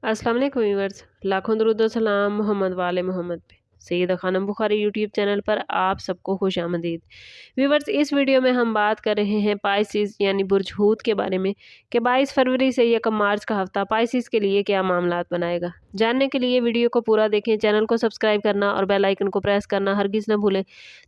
अस्सलाम वालेकुम व्यूअर्स, लाखों दरूद व सलाम मोहम्मद वाले मोहम्मद पे। सैयदा खानम बुखारी यूट्यूब चैनल पर आप सबको खुश आमदीद। व्यूअर्स, इस वीडियो में हम बात कर रहे हैं पाइसिस यानी बुर्ज हूत के बारे में कि 22 फरवरी से 1 मार्च का हफ्ता पाइसिस के लिए क्या मामलात बनाएगा। जानने के लिए वीडियो को पूरा देखें, चैनल को सब्सक्राइब करना और बेल आइकन को प्रेस करना हरगिज़ न भूलें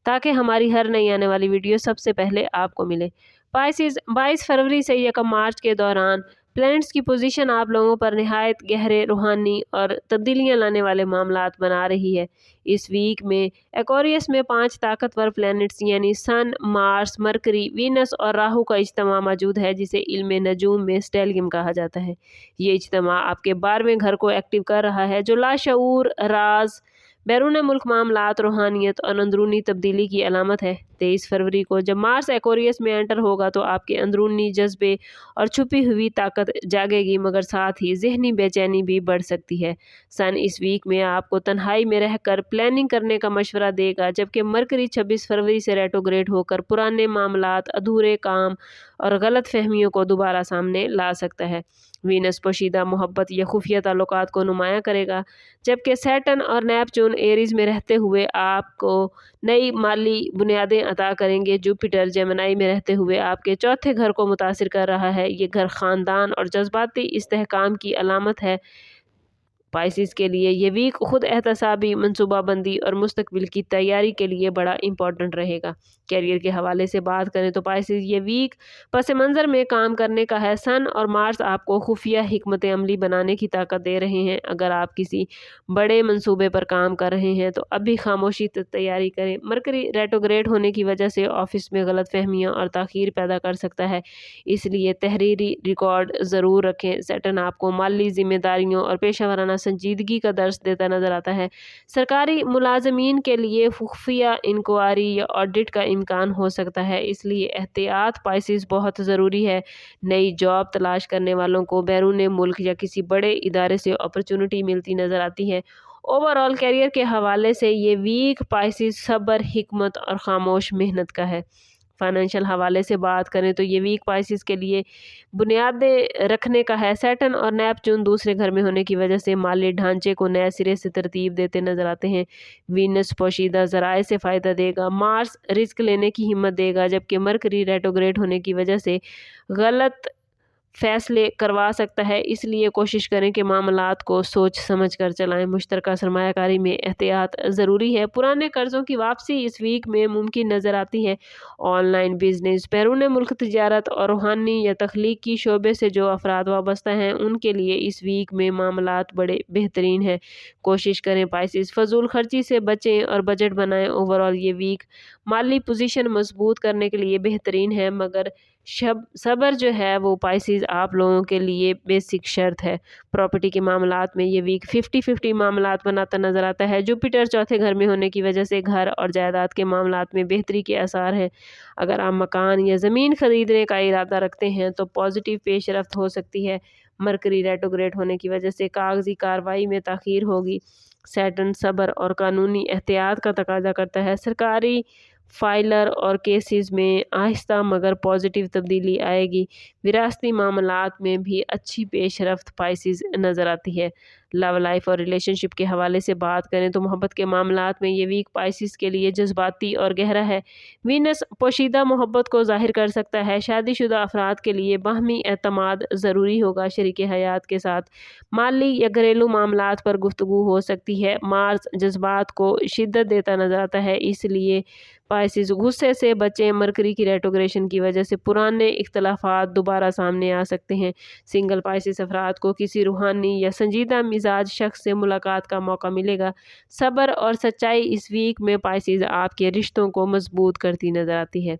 ताकि हमारी हर नई आने वाली वीडियो सबसे पहले आपको मिले। पाइसिस 22 फरवरी से 1 मार्च के दौरान प्लैनेट्स की पोजीशन आप लोगों पर निहायत गहरे रूहानी और तब्दीलियां लाने वाले मामलात बना रही है। इस वीक में एक्वेरियस में 5 ताकतवर प्लैनेट्स यानी सन, मार्स, मरकरी, वीनस और राहु का इज्तिमा मौजूद है, जिसे इल्म नजूम में स्टेलियम कहा जाता है। ये इज्तिमा आपके 12वें घर को एक्टिव कर रहा है, जो लाशऊर, राज, बैरून मुल्क मामलात, रूहानियत और अंदरूनी तब्दीली की अलामत है। 23 फरवरी को जब मार्स एक्वेरियस में एंटर होगा तो आपके अंदरूनी जज्बे और छुपी हुई ताकत जागेगी, मगर साथ ही जहनी बेचैनी भी बढ़ सकती है। सन इस वीक में आपको तन्हाई में रहकर प्लानिंग करने का मशवरा देगा, जबकि मरकरी 26 फरवरी से रेट्रोग्रेड होकर पुराने मामलात, अधूरे काम और गलत फहमियों को दोबारा सामने ला सकता है। वीनस पोशीदा मोहब्बत या खुफिया ताल्लुकात को नुमाया करेगा, जबकि सैटर्न और नेपच्यून एरीज में रहते हुए आपको नई माली बुनियादें अता करेंगे। जुपिटर जेमिनी में रहते हुए आपके चौथे घर को मुतासिर कर रहा है। ये घर ख़ानदान और जज्बाती इस्तेहकाम की अलामत है। पाइसिस के लिए ये वीक खुद एहतसाबी, मनसूबाबंदी और मुस्तकबिल की तैयारी के लिए बड़ा इंपॉर्टेंट रहेगा। कैरियर के हवाले से बात करें तो पाइसिस ये वीक पस मंज़र में काम करने का है। सन और मार्स आपको खुफिया हिकमत अमली बनाने की ताकत दे रहे हैं। अगर आप किसी बड़े मंसूबे पर काम कर रहे हैं तो अभी खामोशी से तैयारी करें। मरकरी रेट्रोग्रेड होने की वजह से ऑफिस में गलत फहमियाँ और ताख़ीर पैदा कर सकता है, इसलिए तहरीरी रिकॉर्ड ज़रूर रखें। सैटर्न आपको माली जिम्मेदारियों और पेशा संजीदगी का दर्स देता नजर आता है। सरकारी मुलाजमीन के लिए खुफिया इंक्वायरी या ऑडिट का इम्कान हो सकता है, इसलिए एहतियात पाइसिस बहुत ज़रूरी है। नई जॉब तलाश करने वालों को बैरून मुल्क या किसी बड़े इदारे से अपॉर्चुनिटी मिलती नज़र आती है। ओवरऑल कैरियर के हवाले से ये वीक पाइसिस सब्र, हिकमत और खामोश मेहनत का है। फाइनेंशियल हवाले से बात करें तो ये वीक पाइसिस के लिए बुनियादें रखने का है। सैटर्न और नेपच्यून दूसरे घर में होने की वजह से माली ढांचे को नए सिरे से तरतीब देते नजर आते हैं। वीनस पोशीदा ज़राए से फ़ायदा देगा। मार्स रिस्क लेने की हिम्मत देगा, जबकि मरकरी रेट्रोग्रेड होने की वजह से गलत फैसले करवा सकता है, इसलिए कोशिश करें कि मामलात को सोच समझ कर चलाएं। मुश्तरका सरमायाकारी में एहतियात ज़रूरी है। पुराने कर्ज़ों की वापसी इस वीक में मुमकिन नज़र आती है। ऑनलाइन बिजनेस, बैरून मुल्क तिजारत और रूहानी या तख्लीकी शोबे से जो अफराद वाबस्ता हैं उनके लिए इस वीक में मामलात बड़े बेहतरीन हैं। कोशिश करें पाइसिस फजूल खर्ची से बचें और बजट बनाएं। ओवरऑल ये वीक माली पोजीशन मजबूत करने के लिए बेहतरीन है, मगर सब्र जो है वो पाइसिस आप लोगों के लिए बेसिक शर्त है। प्रॉपर्टी के मामलात में ये वीक 50-50 मामलात बनाता नजर आता है। जुपिटर चौथे घर में होने की वजह से घर और जायदाद के मामलात में बेहतरी के आसार हैं। अगर आप मकान या ज़मीन खरीदने का इरादा रखते हैं तो पॉजिटिव पेशरफ्त हो सकती है। मरकरी रेट्रोग्रेड होने की वजह से कागजी कार्रवाई में ताख़ीर होगी। सैटर्न सब्र और कानूनी एहतियात का तकाजा करता है। सरकारी फाइलर और केसेस में आहिस्ता मगर पॉजिटिव तब्दीली आएगी। विरासती मामलात में भी अच्छी पेशरफ्त पाइसिस नज़र आती है। लव लाइफ और रिलेशनशिप के हवाले से बात करें तो मोहब्बत के मामलात में ये वीक पाइसिस के लिए जज्बाती और गहरा है। वीनस पोशीदा मोहब्बत को जाहिर कर सकता है। शादीशुदा अफराद के लिए बाहमी एतमाद ज़रूरी होगा। शरीक हयात के साथ माली या घरेलू मामलात पर गुफ्तगू हो सकती है। मार्स जज्बात को शिद्दत देता नजर आता है, इसलिए पाइसिस गुस्से से बचें। मरकरी की रेट्रोग्रेशन की वजह से पुराने इख्तलाफात दोबारा सामने आ सकते हैं। सिंगल पाइसिस अफराद को किसी रूहानी या संजीदा मिजाज शख्स से मुलाकात का मौका मिलेगा। सब्र और सच्चाई इस वीक में पाइसिस आपके रिश्तों को मजबूत करती नजर आती है।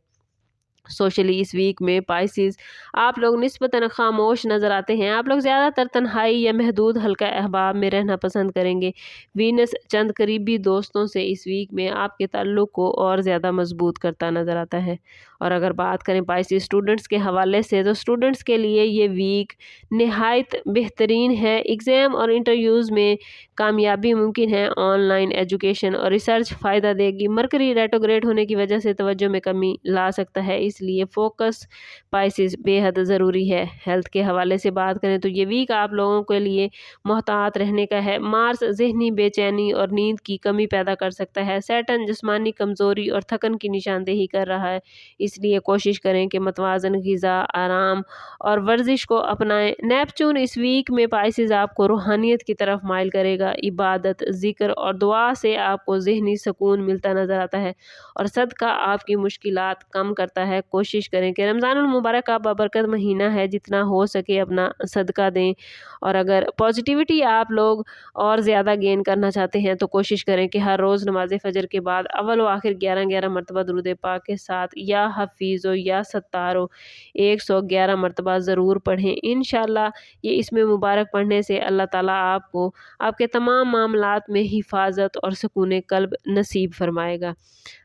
सोशली इस वीक में पाइसिस आप लोग निस्बतन खामोश नज़र आते हैं। आप लोग ज़्यादातर तन्हाई या महदूद हल्का अहबाब में रहना पसंद करेंगे। वीनस चंद करीबी दोस्तों से इस वीक में आपके ताल्लुक़ को और ज़्यादा मजबूत करता नज़र आता है। और अगर बात करें पाइसिस स्टूडेंट्स के हवाले से तो स्टूडेंट्स के लिए ये वीक नहायत बेहतरीन है। एग्ज़ाम और इंटरव्यूज़ में कामयाबी मुमकिन है। ऑनलाइन एजुकेशन और रिसर्च फ़ायदा देगी। मरकरी रेट्रोग्रेड होने की वजह से तवज्जो में कमी ला सकता है, اس لیے فوکس پائسز بے حد ضروری ہے۔ ہیلتھ کے حوالے سے بات کریں تو یہ ویک آپ لوگوں کے لیے محتاط رہنے کا ہے۔ مارس ذہنی بے چینی اور نیند کی کمی پیدا کر سکتا ہے۔ سیٹرن جسمانی کمزوری اور تھکن کی نشاندہی کر رہا ہے، اس لیے کوشش کریں کہ متوازن غذا، آرام اور ورزش کو اپنائیں۔ نیپچون اس ویک میں پائسز آپ کو روحانیت کی طرف مائل کرے گا۔ عبادت، ذکر اور دعا سے آپ کو ذہنی سکون ملتا نظر آتا ہے اور صدقہ آپ کی مشکلات کم کرتا ہے۔ کوشش کریں کہ رمضان المبارک کا بابرکت مہینہ ہے، جتنا ہو سکے اپنا صدقہ دیں، اور اگر پازیٹیوٹی آپ لوگ اور زیادہ گین کرنا چاہتے ہیں تو کوشش کریں کہ ہر روز نماز فجر کے بعد اول و آخر 11 مرتبہ درود پاک کے ساتھ یا حفیظ یا ستارو 111 مرتبہ ضرور پڑھیں۔ انشاءاللہ یہ اس میں مبارک پڑھنے سے اللہ تعالیٰ آپ کو آپ کے تمام معاملات میں حفاظت اور سکون قلب نصیب فرمائے گا۔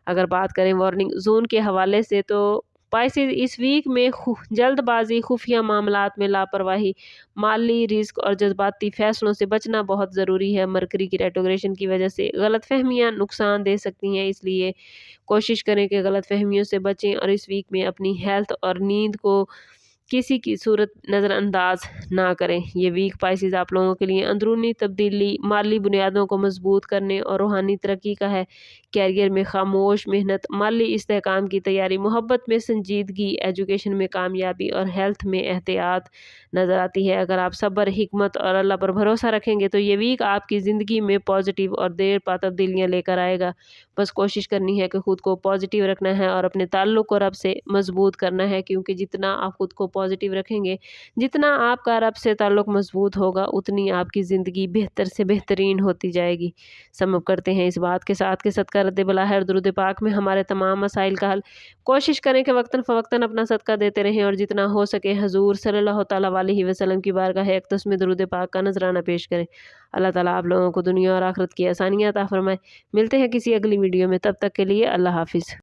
اگر بات کریں وارننگ زون کے حوالے سے تو پائسز اس ویک میں جلد بازی، خفیہ معاملات میں لاپرواہی، مالی رزق اور جذباتی فیصلوں سے بچنا بہت ضروری ہے۔ مرکری کی ریٹروگریشن کی وجہ سے غلط فہمیاں نقصان دے سکتی ہیں، اس لیے کوشش کریں کہ غلط فہمیوں سے بچیں اور اس ویک میں اپنی ہیلتھ اور نیند کو کسی کی صورت نظر انداز نہ کریں۔ یہ ویک پائسز آپ لوگوں کے لیے اندرونی تبدیلی، مالی بنیادوں کو مضبوط کرنے اور روحانی ترقی کا ہے۔ کیریئر میں خاموش محنت، مالی استحکام کی تیاری، محبت میں سنجیدگی، ایجوکیشن میں کامیابی اور ہیلتھ میں احتیاط نظر آتی ہے۔ اگر آپ صبر، حکمت اور اللہ پر بھروسہ رکھیں گے تو یہ ویک آپ کی زندگی میں پازیٹیو اور دیر پا تبدیلیاں لے کر آئے گا۔ بس کوشش کرنی ہے کہ خود کو پازیٹیو رکھنا ہے اور اپنے تعلق کو رب سے مضبوط کرنا ہے، کیونکہ جتنا آپ خود کو پازیٹیو رکھیں گے، جتنا آپ کا رب سے تعلق مضبوط ہوگا، اتنی آپ کی زندگی بہتر سے بہترین ہوتی جائے گی۔ سم اپ کرتے ہیں اس بات کے ساتھ کہ صدقہ رد بلاہر درود پاک میں ہمارے تمام مسائل کا حل۔ کوشش کریں کہ وقتاً فوقتاً اپنا صدقہ دیتے رہیں اور جتنا ہو سکے حضور صلی اللہ تعالیٰ علیہ وسلم کی بارگاہ اقدس میں درود پاک کا نذرانہ پیش کریں۔ اللہ تعالیٰ آپ لوگوں کو دنیا اور آخرت کی آسانیاں عطا فرمائے۔ ملتے ہیں کسی اگلی ویڈیو میں، تب تک کے لیے اللہ حافظ۔